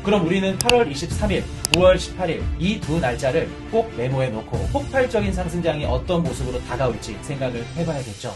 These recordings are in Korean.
그럼 우리는 8월 23일, 9월 18일 이 두 날짜를 꼭 메모해 놓고 폭발적인 상승장이 어떤 모습으로 다가올지 생각을 해봐야겠죠.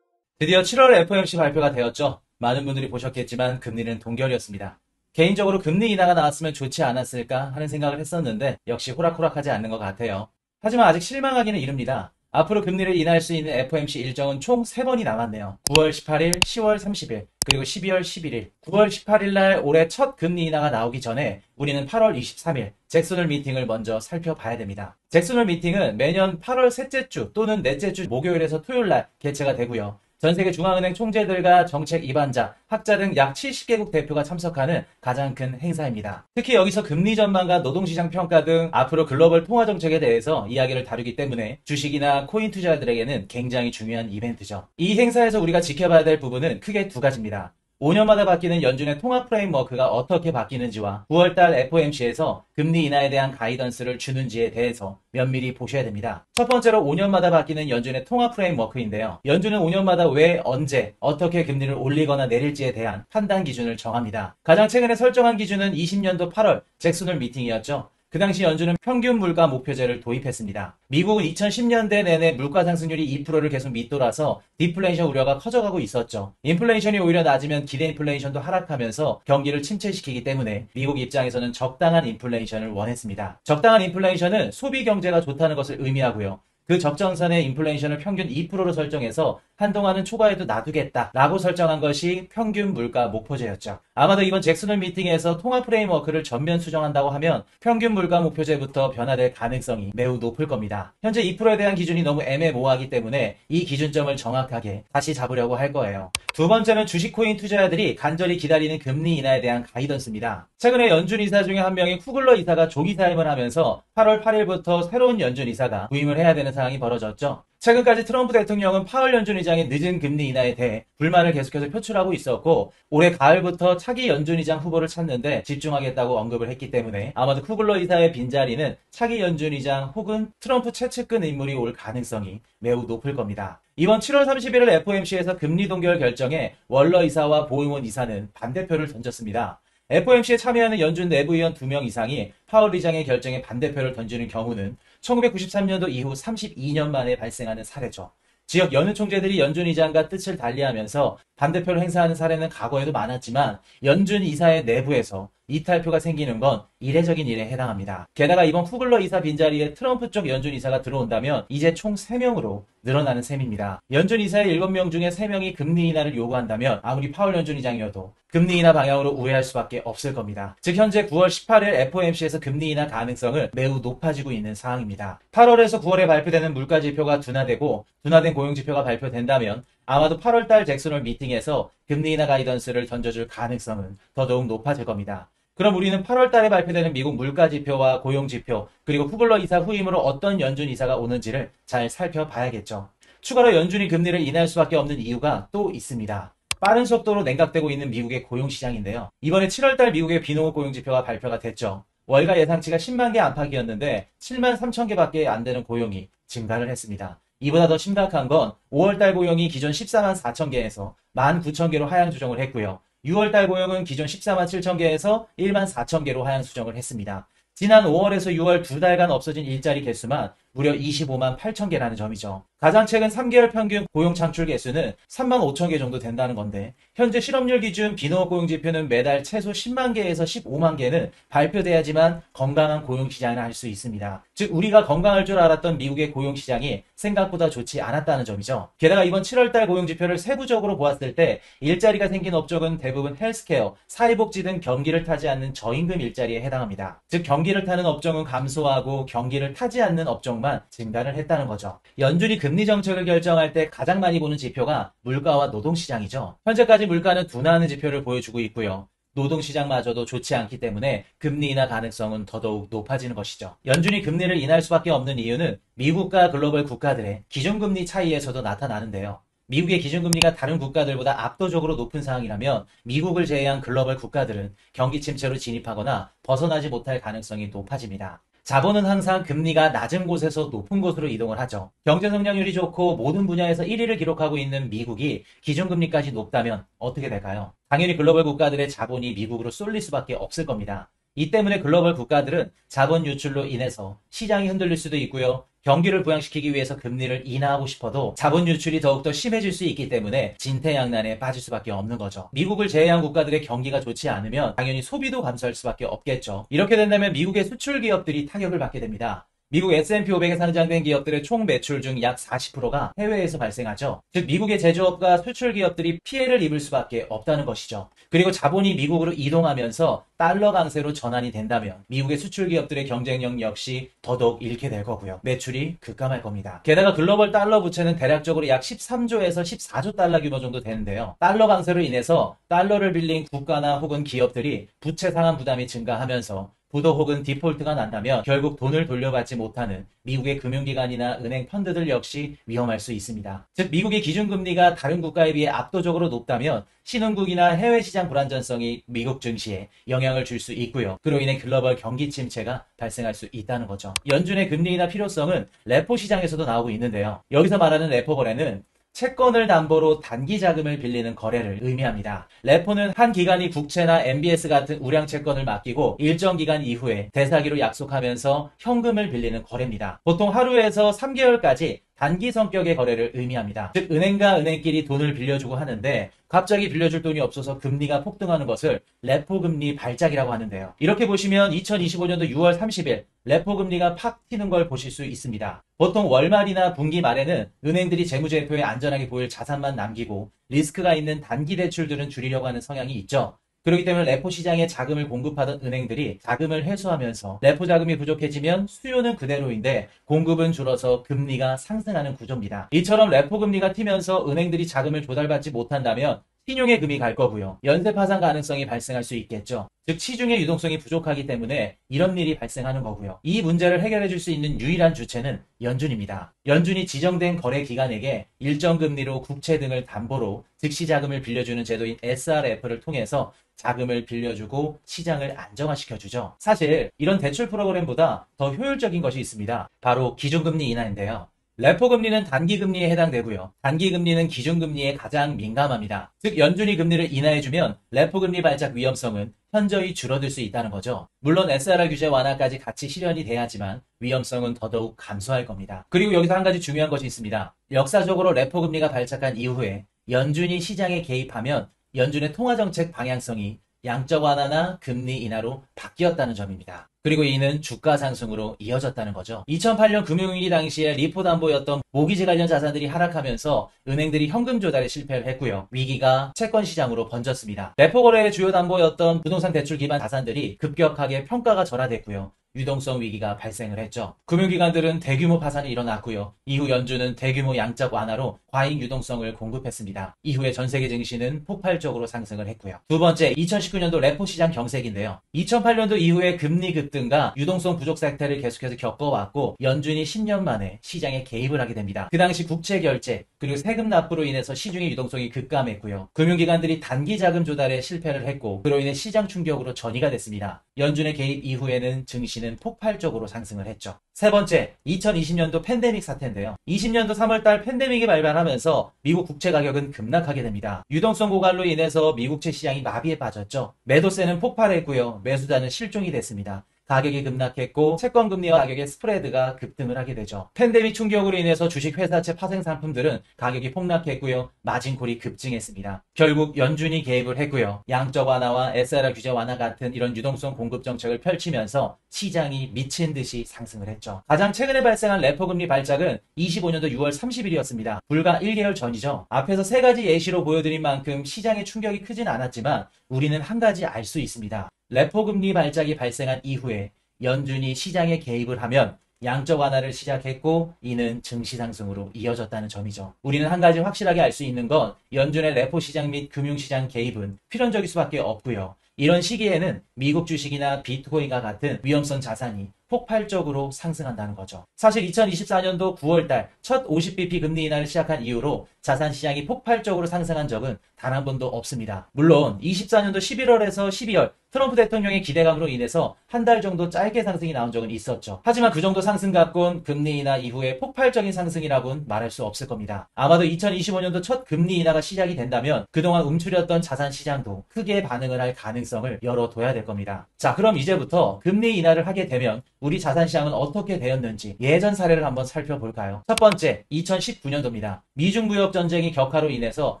드디어 7월 FOMC 발표가 되었죠. 많은 분들이 보셨겠지만 금리는 동결이었습니다. 개인적으로 금리 인하가 나왔으면 좋지 않았을까 하는 생각을 했었는데 역시 호락호락하지 않는 것 같아요. 하지만 아직 실망하기는 이릅니다. 앞으로 금리를 인하할 수 있는 FOMC 일정은 총 3번이 남았네요. 9월 18일, 10월 30일, 그리고 12월 11일. 9월 18일 날 올해 첫 금리 인하가 나오기 전에 우리는 8월 23일 잭슨홀 미팅을 먼저 살펴봐야 됩니다. 잭슨홀 미팅은 매년 8월 셋째 주 또는 넷째 주 목요일에서 토요일 날 개최가 되고요. 전세계 중앙은행 총재들과 정책 입안자, 학자 등 약 70개국 대표가 참석하는 가장 큰 행사입니다. 특히 여기서 금리 전망과 노동시장 평가 등 앞으로 글로벌 통화 정책에 대해서 이야기를 다루기 때문에 주식이나 코인 투자자들에게는 굉장히 중요한 이벤트죠. 이 행사에서 우리가 지켜봐야 될 부분은 크게 두 가지입니다. 5년마다 바뀌는 연준의 통화 프레임워크가 어떻게 바뀌는지와 9월달 FOMC에서 금리 인하에 대한 가이던스를 주는지에 대해서 면밀히 보셔야 됩니다. 첫 번째로 5년마다 바뀌는 연준의 통화 프레임워크인데요. 연준은 5년마다 왜, 언제, 어떻게 금리를 올리거나 내릴지에 대한 판단 기준을 정합니다. 가장 최근에 설정한 기준은 20년도 8월 잭슨홀 미팅이었죠. 그 당시 연준은 평균 물가 목표제를 도입했습니다. 미국은 2010년대 내내 물가 상승률이 2%를 계속 밑돌아서 디플레이션 우려가 커져가고 있었죠. 인플레이션이 오히려 낮으면 기대 인플레이션도 하락하면서 경기를 침체시키기 때문에 미국 입장에서는 적당한 인플레이션을 원했습니다. 적당한 인플레이션은 소비 경제가 좋다는 것을 의미하고요. 그 적정선의 인플레이션을 평균 2%로 설정해서 한동안은 초과해도 놔두겠다라고 설정한 것이 평균 물가 목표제였죠. 아마도 이번 잭슨홀 미팅에서 통화 프레임워크를 전면 수정한다고 하면 평균 물가 목표제부터 변화될 가능성이 매우 높을 겁니다. 현재 2%에 대한 기준이 너무 애매모호하기 때문에 이 기준점을 정확하게 다시 잡으려고 할 거예요. 두 번째는 주식 코인 투자자들이 간절히 기다리는 금리 인하에 대한 가이던스입니다. 최근에 연준 이사 중에 한 명인 쿠글러 이사가 조기 사임을 하면서 8월 8일부터 새로운 연준 이사가 부임을 해야 되는 상황이 벌어졌죠. 최근까지 트럼프 대통령은 파월 연준 의장의 늦은 금리 인하에 대해 불만을 계속해서 표출하고 있었고 올해 가을부터 차기 연준 의장 후보를 찾는데 집중하겠다고 언급을 했기 때문에 아마도 쿠글러 이사의 빈자리는 차기 연준 의장 혹은 트럼프 최측근 인물이 올 가능성이 매우 높을 겁니다. 이번 7월 31일 FOMC에서 금리 동결 결정에 월러 이사와 보잉원 이사는 반대표를 던졌습니다. FOMC에 참여하는 연준 내부위원 2명 이상이 파월 의장의 결정에 반대표를 던지는 경우는 1993년도 이후 32년 만에 발생하는 사례죠. 지역 여느 총재들이 연준 의장과 뜻을 달리하면서 반대표를 행사하는 사례는 과거에도 많았지만 연준 이사의 내부에서 이탈표가 생기는 건 이례적인 일에 해당합니다. 게다가 이번 쿠글러 이사 빈자리에 트럼프 쪽 연준 이사가 들어온다면 이제 총 3명으로 늘어나는 셈입니다. 연준 이사의 7명 중에 3명이 금리 인하를 요구한다면 아무리 파월 연준 의장이어도 금리 인하 방향으로 우회할 수밖에 없을 겁니다. 즉 현재 9월 18일 FOMC에서 금리 인하 가능성은 매우 높아지고 있는 상황입니다. 8월에서 9월에 발표되는 물가지표가 둔화되고 둔화된 고용지표가 발표된다면 아마도 8월달 잭슨홀 미팅에서 금리 인하 가이던스를 던져줄 가능성은 더더욱 높아질 겁니다. 그럼 우리는 8월 달에 발표되는 미국 물가지표와 고용지표 그리고 쿠글러 이사 후임으로 어떤 연준 이사가 오는지를 잘 살펴봐야겠죠. 추가로 연준이 금리를 인하할 수밖에 없는 이유가 또 있습니다. 빠른 속도로 냉각되고 있는 미국의 고용시장인데요. 이번에 7월 달 미국의 비농업 고용지표가 발표가 됐죠. 월가 예상치가 10만 개 안팎이었는데 7만 3천 개밖에 안 되는 고용이 증가를 했습니다. 이보다 더 심각한 건 5월달 고용이 기존 14만 4천 개에서 1만 9천 개로 하향 조정을 했고요. 6월달 고용은 기존 14만 7천 개에서 1만 4천 개로 하향 수정을 했습니다. 지난 5월에서 6월 2달간 없어진 일자리 개수만 무려 25만 8천 개라는 점이죠. 가장 최근 3개월 평균 고용 창출 개수는 3만 5천 개 정도 된다는 건데 현재 실업률 기준 비농업 고용 지표는 매달 최소 10만 개에서 15만 개는 발표돼야지만 건강한 고용 시장을 할 수 있습니다. 즉 우리가 건강할 줄 알았던 미국의 고용 시장이 생각보다 좋지 않았다는 점이죠. 게다가 이번 7월달 고용 지표를 세부적으로 보았을 때 일자리가 생긴 업종은 대부분 헬스케어, 사회복지 등 경기를 타지 않는 저임금 일자리에 해당합니다. 즉 경기를 타는 업종은 감소하고 경기를 타지 않는 업종만 증가를 했다는 거죠. 연준이 금리 정책을 결정할 때 가장 많이 보는 지표가 물가와 노동시장이죠. 현재까지 물가는 둔화하는 지표를 보여주고 있고요. 노동시장마저도 좋지 않기 때문에 금리 인하 가능성은 더더욱 높아지는 것이죠. 연준이 금리를 인하할 수밖에 없는 이유는 미국과 글로벌 국가들의 기준금리 차이에서도 나타나는데요. 미국의 기준금리가 다른 국가들보다 압도적으로 높은 상황이라면 미국을 제외한 글로벌 국가들은 경기 침체로 진입하거나 벗어나지 못할 가능성이 높아집니다. 자본은 항상 금리가 낮은 곳에서 높은 곳으로 이동을 하죠. 경제 성장률이 좋고 모든 분야에서 1위를 기록하고 있는 미국이 기준금리까지 높다면 어떻게 될까요? 당연히 글로벌 국가들의 자본이 미국으로 쏠릴 수밖에 없을 겁니다. 이 때문에 글로벌 국가들은 자본 유출로 인해서 시장이 흔들릴 수도 있고요. 경기를 부양시키기 위해서 금리를 인하하고 싶어도 자본 유출이 더욱더 심해질 수 있기 때문에 진퇴양난에 빠질 수밖에 없는 거죠. 미국을 제외한 국가들의 경기가 좋지 않으면 당연히 소비도 감소할 수밖에 없겠죠. 이렇게 된다면 미국의 수출 기업들이 타격을 받게 됩니다. 미국 S&P 500에 상장된 기업들의 총 매출 중 약 40%가 해외에서 발생하죠. 즉 미국의 제조업과 수출 기업들이 피해를 입을 수밖에 없다는 것이죠. 그리고 자본이 미국으로 이동하면서 달러 강세로 전환이 된다면 미국의 수출 기업들의 경쟁력 역시 더더욱 잃게 될 거고요. 매출이 급감할 겁니다. 게다가 글로벌 달러 부채는 대략적으로 약 13조에서 14조 달러 규모 정도 되는데요. 달러 강세로 인해서 달러를 빌린 국가나 혹은 기업들이 부채 상환 부담이 증가하면서 부도 혹은 디폴트가 난다면 결국 돈을 돌려받지 못하는 미국의 금융기관이나 은행 펀드들 역시 위험할 수 있습니다. 즉 미국의 기준금리가 다른 국가에 비해 압도적으로 높다면 신흥국이나 해외 시장 불안전성이 미국 증시에 영향을 줄 수 있고요. 그로 인해 글로벌 경기 침체가 발생할 수 있다는 거죠. 연준의 금리 인하 필요성은 레포 시장에서도 나오고 있는데요. 여기서 말하는 레포 거래는 채권을 담보로 단기 자금을 빌리는 거래를 의미합니다. 레포는 한 기관이 국채나 MBS 같은 우량 채권을 맡기고 일정 기간 이후에 대사기로 약속하면서 현금을 빌리는 거래입니다. 보통 하루에서 3개월까지 단기 성격의 거래를 의미합니다. 즉 은행과 은행끼리 돈을 빌려주고 하는데 갑자기 빌려줄 돈이 없어서 금리가 폭등하는 것을 레포 금리 발작이라고 하는데요. 이렇게 보시면 2025년도 6월 30일 레포 금리가 팍 튀는 걸 보실 수 있습니다. 보통 월말이나 분기 말에는 은행들이 재무제표에 안전하게 보일 자산만 남기고 리스크가 있는 단기 대출들은 줄이려고 하는 성향이 있죠. 그렇기 때문에 레포 시장에 자금을 공급하던 은행들이 자금을 회수하면서 레포 자금이 부족해지면 수요는 그대로인데 공급은 줄어서 금리가 상승하는 구조입니다. 이처럼 레포 금리가 튀면서 은행들이 자금을 조달받지 못한다면 신용의 금이 갈 거고요. 연쇄 파산 가능성이 발생할 수 있겠죠. 즉 시중의 유동성이 부족하기 때문에 이런 일이 발생하는 거고요. 이 문제를 해결해 줄 수 있는 유일한 주체는 연준입니다. 연준이 지정된 거래 기관에게 일정 금리로 국채 등을 담보로 즉시 자금을 빌려주는 제도인 SRF를 통해서 자금을 빌려주고 시장을 안정화시켜주죠. 사실 이런 대출 프로그램보다 더 효율적인 것이 있습니다. 바로 기준금리 인하인데요. 레포 금리는 단기 금리에 해당되고요. 단기 금리는 기준 금리에 가장 민감합니다. 즉 연준이 금리를 인하해주면 레포 금리 발작 위험성은 현저히 줄어들 수 있다는 거죠. 물론 SRR 규제 완화까지 같이 실현이 돼야지만 위험성은 더더욱 감소할 겁니다. 그리고 여기서 한 가지 중요한 것이 있습니다. 역사적으로 레포 금리가 발작한 이후에 연준이 시장에 개입하면 연준의 통화정책 방향성이 양적 완화나 금리 인하로 바뀌었다는 점입니다. 그리고 이는 주가 상승으로 이어졌다는 거죠. 2008년 금융위기 당시에 리포 담보였던 모기지 관련 자산들이 하락하면서 은행들이 현금 조달에 실패를 했고요. 위기가 채권 시장으로 번졌습니다. 레포 거래의 주요 담보였던 부동산 대출 기반 자산들이 급격하게 평가가 절하됐고요. 유동성 위기가 발생을 했죠. 금융기관들은 대규모 파산이 일어났고요. 이후 연준은 대규모 양적 완화로 과잉 유동성을 공급했습니다. 이후에 전 세계 증시는 폭발적으로 상승을 했고요. 두 번째, 2019년도 레포 시장 경색인데요. 2008년도 이후에 금리 급등과 유동성 부족 사태를 계속해서 겪어왔고 연준이 10년 만에 시장에 개입을 하게 됩니다. 그 당시 국채 결제 그리고 세금 납부로 인해서 시중의 유동성이 급감했고요. 금융기관들이 단기 자금 조달에 실패를 했고 그로 인해 시장 충격으로 전이가 됐습니다. 연준의 개입 이후에는 증시는 폭발적으로 상승을 했죠. 세 번째, 2020년도 팬데믹 사태인데요. 20년도 3월달 팬데믹이 발발하면서 미국 국채 가격은 급락하게 됩니다. 유동성 고갈로 인해서 미국채 시장이 마비에 빠졌죠. 매도세는 폭발했고요. 매수자는 실종이 됐습니다. 가격이 급락했고 채권 금리와 가격의 스프레드가 급등을 하게 되죠. 팬데믹 충격으로 인해서 주식 회사채 파생 상품들은 가격이 폭락했고요. 마진콜이 급증했습니다. 결국 연준이 개입을 했고요. 양적 완화와 SRR 규제 완화 같은 이런 유동성 공급 정책을 펼치면서 시장이 미친 듯이 상승을 했죠. 가장 최근에 발생한 레포 금리 발작은 25년도 6월 30일이었습니다. 불과 1개월 전이죠. 앞에서 세 가지 예시로 보여드린 만큼 시장의 충격이 크진 않았지만 우리는 한 가지 알 수 있습니다. 레포 금리 발작이 발생한 이후에 연준이 시장에 개입을 하면 양적 완화를 시작했고 이는 증시 상승으로 이어졌다는 점이죠. 우리는 한 가지 확실하게 알 수 있는 건 연준의 레포 시장 및 금융시장 개입은 필연적일 수밖에 없고요. 이런 시기에는 미국 주식이나 비트코인과 같은 위험성 자산이 폭발적으로 상승한다는 거죠. 사실 2024년도 9월달 첫 50bp 금리 인하를 시작한 이후로 자산시장이 폭발적으로 상승한 적은 단 한 번도 없습니다. 물론 24년도 11월에서 12월 트럼프 대통령의 기대감으로 인해서 한 달 정도 짧게 상승이 나온 적은 있었죠. 하지만 그 정도 상승 갖고는 금리 인하 이후에 폭발적인 상승이라고는 말할 수 없을 겁니다. 아마도 2025년도 첫 금리 인하가 시작이 된다면 그동안 움츠렸던 자산시장도 크게 반응을 할 가능성을 열어둬야 될 겁니다. 자, 그럼 이제부터 금리 인하를 하게 되면 우리 자산시장은 어떻게 되었는지 예전 사례를 한번 살펴볼까요? 첫 번째, 2019년도입니다. 미중무역 전쟁이 격화로 인해서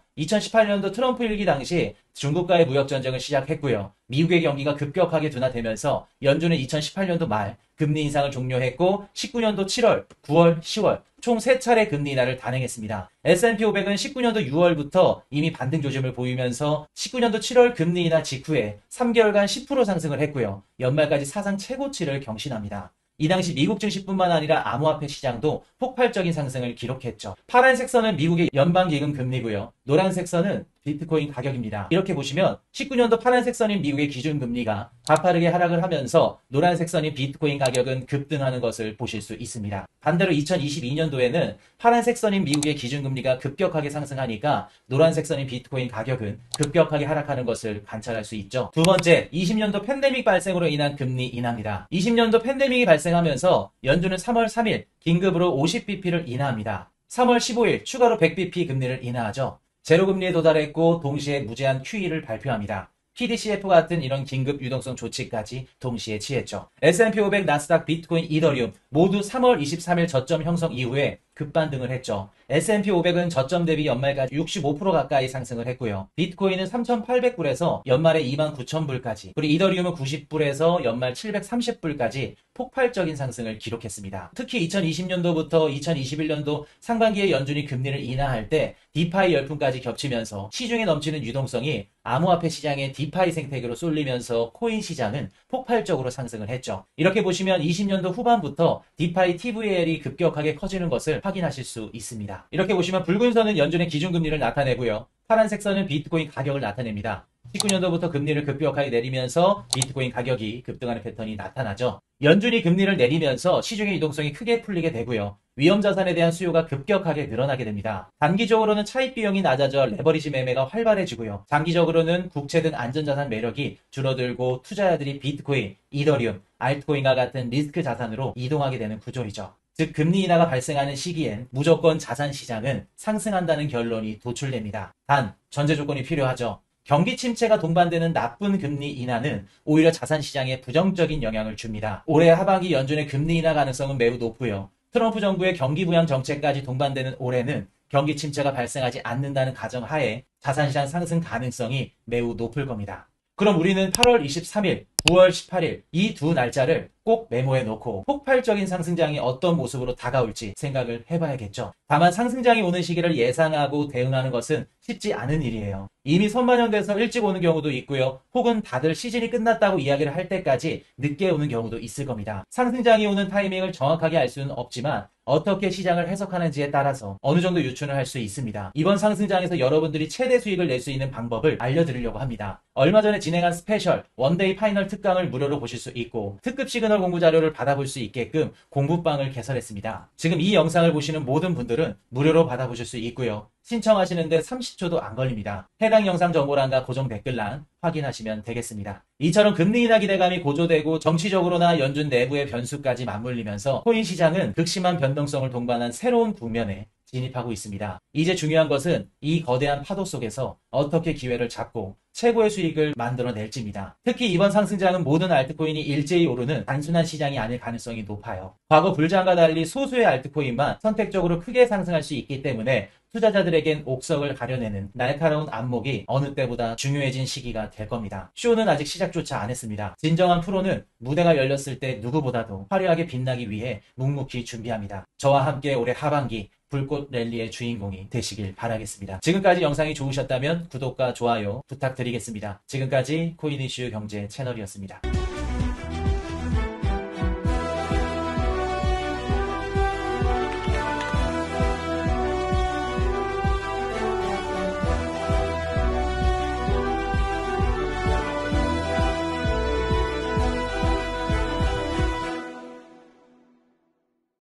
2018년도 트럼프 일기 당시 중국과의 무역 전쟁을 시작했고요. 미국의 경기가 급격하게 둔화되면서 연준은 2018년도 말 금리 인상을 종료했고 19년도 7월, 9월, 10월 총 3차례 금리 인하를 단행했습니다. S&P 500은 19년도 6월부터 이미 반등 조짐을 보이면서 19년도 7월 금리 인하 직후에 3개월간 10% 상승을 했고요. 연말까지 사상 최고치를 경신합니다. 이 당시 미국 증시뿐만 아니라 암호화폐 시장도 폭발적인 상승을 기록했죠. 파란색 선은 미국의 연방기금 금리고요. 노란색 선은 비트코인 가격입니다. 이렇게 보시면 19년도 파란색 선인 미국의 기준금리가 가파르게 하락을 하면서 노란색 선인 비트코인 가격은 급등하는 것을 보실 수 있습니다. 반대로 2022년도에는 파란색 선인 미국의 기준금리가 급격하게 상승하니까 노란색 선인 비트코인 가격은 급격하게 하락하는 것을 관찰할 수 있죠. 두 번째, 20년도 팬데믹 발생으로 인한 금리 인하입니다. 20년도 팬데믹이 발생하면서 연준은 3월 3일 긴급으로 50bp를 인하합니다. 3월 15일 추가로 100bp 금리를 인하하죠. 제로금리에 도달했고 동시에 무제한 QE를 발표합니다. PDCF 같은 이런 긴급 유동성 조치까지 동시에 취했죠. S&P 500, 나스닥, 비트코인, 이더리움 모두 3월 23일 저점 형성 이후에 급반등을 했죠. S&P 500은 저점 대비 연말까지 65% 가까이 상승을 했고요. 비트코인은 3,800불에서 연말에 29,000불까지, 그리고 이더리움은 90불에서 연말 730불까지 폭발적인 상승을 기록했습니다. 특히 2020년도부터 2021년도 상반기에 연준이 금리를 인하할 때 디파이 열풍까지 겹치면서 시중에 넘치는 유동성이 암호화폐 시장의 디파이 생태계로 쏠리면서 코인 시장은 폭발적으로 상승을 했죠. 이렇게 보시면 20년도 후반부터 디파이 TVL이 급격하게 커지는 것을 확인하실 수 있습니다. 이렇게 보시면 붉은 선은 연준의 기준금리를 나타내고요. 파란색 선은 비트코인 가격을 나타냅니다. 19년도부터 금리를 급격하게 내리면서 비트코인 가격이 급등하는 패턴이 나타나죠. 연준이 금리를 내리면서 시중의 유동성이 크게 풀리게 되고요. 위험자산에 대한 수요가 급격하게 늘어나게 됩니다. 단기적으로는 차입 비용이 낮아져 레버리지 매매가 활발해지고요. 장기적으로는 국채 등 안전자산 매력이 줄어들고 투자자들이 비트코인, 이더리움, 알트코인과 같은 리스크 자산으로 이동하게 되는 구조이죠. 즉 금리 인하가 발생하는 시기엔 무조건 자산 시장은 상승한다는 결론이 도출됩니다. 단 전제 조건이 필요하죠. 경기 침체가 동반되는 나쁜 금리 인하는 오히려 자산 시장에 부정적인 영향을 줍니다. 올해 하반기 연준의 금리 인하 가능성은 매우 높고요. 트럼프 정부의 경기 부양 정책까지 동반되는 올해는 경기 침체가 발생하지 않는다는 가정하에 자산시장 상승 가능성이 매우 높을 겁니다. 그럼 우리는 8월 23일, 9월 18일 이 두 날짜를 꼭 메모해 놓고 폭발적인 상승장이 어떤 모습으로 다가올지 생각을 해봐야겠죠. 다만 상승장이 오는 시기를 예상하고 대응하는 것은 쉽지 않은 일이에요. 이미 선반영돼서 일찍 오는 경우도 있고요. 혹은 다들 시즌이 끝났다고 이야기를 할 때까지 늦게 오는 경우도 있을 겁니다. 상승장이 오는 타이밍을 정확하게 알 수는 없지만 어떻게 시장을 해석하는지에 따라서 어느 정도 유추는 할 수 있습니다. 이번 상승장에서 여러분들이 최대 수익을 낼 수 있는 방법을 알려드리려고 합니다. 얼마 전에 진행한 스페셜 원데이 파이널 특강을 무료로 보실 수 있고 특급 시그널 공부 자료를 받아볼 수 있게끔 공부방을 개설했습니다. 지금 이 영상을 보시는 모든 분들은 무료로 받아보실 수 있고요. 신청하시는데 30초도 안 걸립니다. 해당 영상 정보란과 고정 댓글란 확인하시면 되겠습니다. 이처럼 금리 인하 기대감이 고조되고 정치적으로나 연준 내부의 변수까지 맞물리면서 코인 시장은 극심한 변동성을 동반한 새로운 국면에 진입하고 있습니다. 이제 중요한 것은 이 거대한 파도 속에서 어떻게 기회를 잡고 최고의 수익을 만들어낼지입니다. 특히 이번 상승장은 모든 알트코인이 일제히 오르는 단순한 시장이 아닐 가능성이 높아요. 과거 불장과 달리 소수의 알트코인만 선택적으로 크게 상승할 수 있기 때문에 투자자들에겐 옥석을 가려내는 날카로운 안목이 어느 때보다 중요해진 시기가 될 겁니다. 쇼는 아직 시작조차 안 했습니다. 진정한 프로는 무대가 열렸을 때 누구보다도 화려하게 빛나기 위해 묵묵히 준비합니다. 저와 함께 올해 하반기 불꽃 랠리의 주인공이 되시길 바라겠습니다. 지금까지 영상이 좋으셨다면 구독과 좋아요 부탁드리겠습니다. 지금까지 코인 이슈 경제 채널이었습니다.